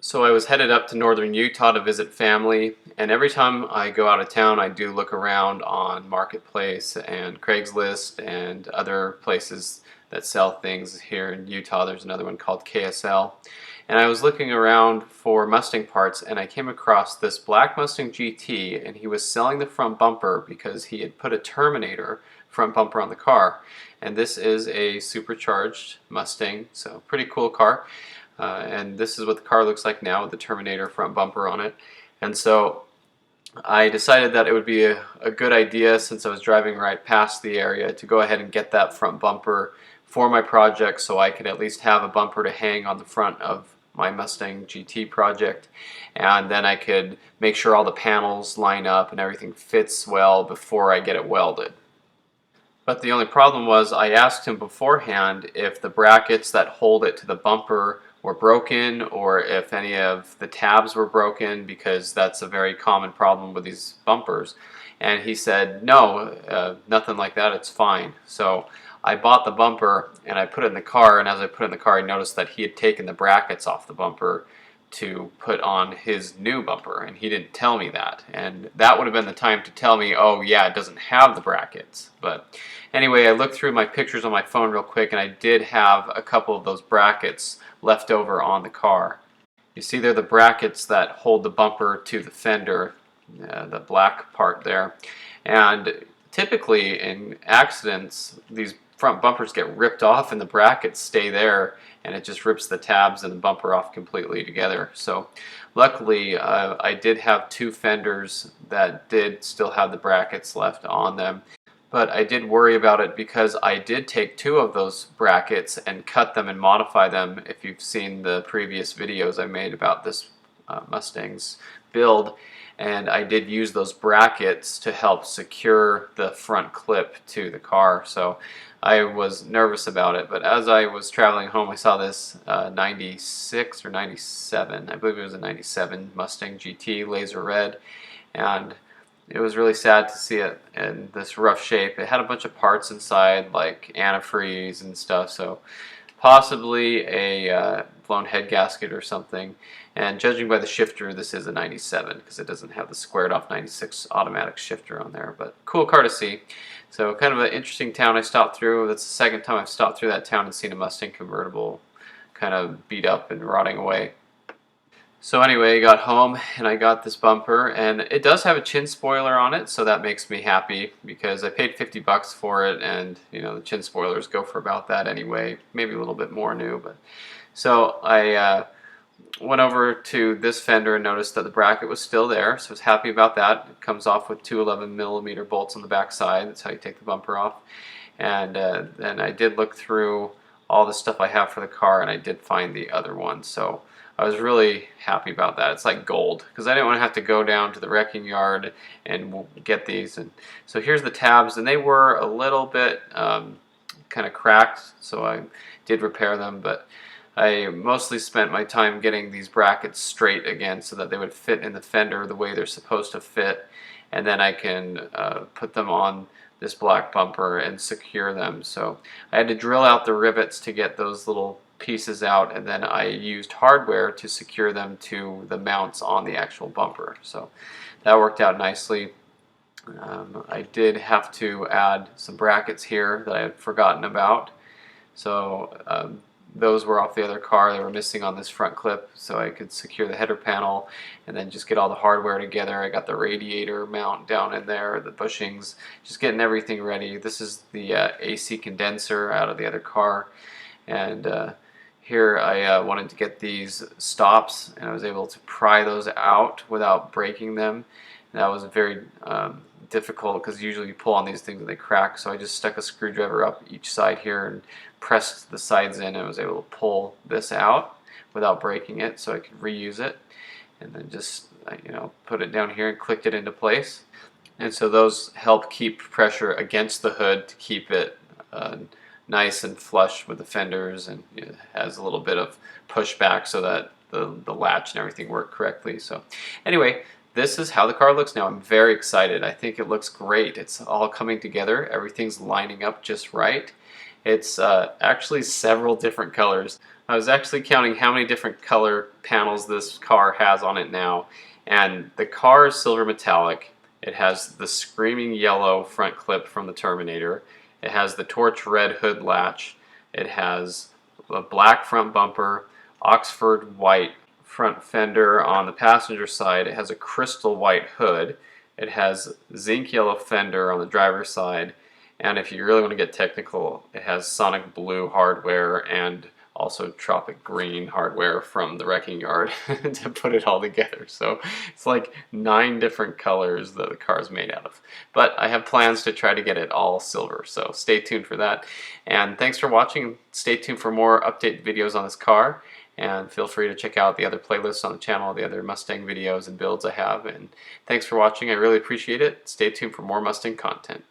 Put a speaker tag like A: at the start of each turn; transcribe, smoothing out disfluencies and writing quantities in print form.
A: So I was headed up to northern Utah to visit family, and every time I go out of town I do look around on Marketplace and Craigslist and other places that sell things here in Utah. There's another one called KSL. And I was looking around for Mustang parts and I came across this black Mustang GT, and he was selling the front bumper because he had put a Terminator front bumper on the car. And this is a supercharged Mustang, so pretty cool car. And this is what the car looks like now with the Terminator front bumper on it. And so I decided that it would be a good idea, since I was driving right past the area, to go ahead and get that front bumper for my project so I could at least have a bumper to hang on the front of my Mustang GT project, and then I could make sure all the panels line up and everything fits well before I get it welded. But the only problem was I asked him beforehand if the brackets that hold it to the bumper were broken or if any of the tabs were broken, because that's a very common problem with these bumpers. And he said, no, nothing like that, it's fine. So I bought the bumper and I put it in the car, and as I put it in the car I noticed that he had taken the brackets off the bumper to put on his new bumper, and he didn't tell me that, and that would have been the time to tell me, oh yeah, it doesn't have the brackets. But anyway, I looked through my pictures on my phone real quick, and I did have a couple of those brackets left over on the car. You see, they're the brackets that hold the bumper to the fender, the black part there. And typically in accidents, these front bumpers get ripped off and the brackets stay there, and it just rips the tabs and the bumper off completely together. So luckily I did have two fenders that did still have the brackets left on them. But I did worry about it because I did take two of those brackets and cut them and modify them. If you've seen the previous videos I made about this Mustang's build, and I did use those brackets to help secure the front clip to the car. So I was nervous about it, but as I was traveling home I saw this 96 or 97, I believe it was a 97 Mustang GT laser red, and it was really sad to see it in this rough shape. It had a bunch of parts inside like antifreeze and stuff, so possibly a blown head gasket or something. And judging by the shifter, this is a 97 because it doesn't have the squared off 96 automatic shifter on there. But cool car to see. So kind of an interesting town I stopped through. That's the second time I've stopped through that town and seen a Mustang convertible kind of beat up and rotting away. So anyway, I got home and I got this bumper, and it does have a chin spoiler on it, so that makes me happy because I paid 50 bucks for it, and you know the chin spoilers go for about that anyway, maybe a little bit more new. But so I went over to this fender and noticed that the bracket was still there, so I was happy about that. It comes off with two 11mm bolts on the back side. That's how you take the bumper off. And then I did look through all the stuff I have for the car, and I did find the other one. So I was really happy about that. It's like gold, because I didn't want to have to go down to the wrecking yard and get these. And so here's the tabs, and they were a little bit kind of cracked, so I did repair them, but I mostly spent my time getting these brackets straight again so that they would fit in the fender the way they're supposed to fit, and then I can put them on this black bumper and secure them. So I had to drill out the rivets to get those little pieces out, and then I used hardware to secure them to the mounts on the actual bumper. So that worked out nicely. I did have to add some brackets here that I had forgotten about. So those were off the other car. They were missing on this front clip, so I could secure the header panel and then just get all the hardware together. I got the radiator mount down in there, the bushings, just getting everything ready. This is the AC condenser out of the other car, and here I wanted to get these stops, and I was able to pry those out without breaking them. And that was very difficult because usually you pull on these things and they crack, so I just stuck a screwdriver up each side here and pressed the sides in, and I was able to pull this out without breaking it so I could reuse it, and then just put it down here and clicked it into place. And so those help keep pressure against the hood to keep it nice and flush with the fenders, and it has a little bit of pushback so that the latch and everything work correctly. So anyway, this is how the car looks now. I'm very excited. I think it looks great. It's all coming together. Everything's lining up just right. It's actually several different colors. I was actually counting how many different color panels this car has on it now, and the car is silver metallic. It has the screaming yellow front clip from the Terminator. It has the torch red hood latch. It has a black front bumper, Oxford white front fender on the passenger side. It has a crystal white hood. It has zinc yellow fender on the driver's side. And if you really want to get technical, it has sonic blue hardware and also tropic green hardware from the wrecking yard to put it all together. So it's like 9 different colors that the car is made out of. But I have plans to try to get it all silver, so stay tuned for that. And thanks for watching. Stay tuned for more update videos on this car. And feel free to check out the other playlists on the channel, the other Mustang videos and builds I have. And thanks for watching. I really appreciate it. Stay tuned for more Mustang content.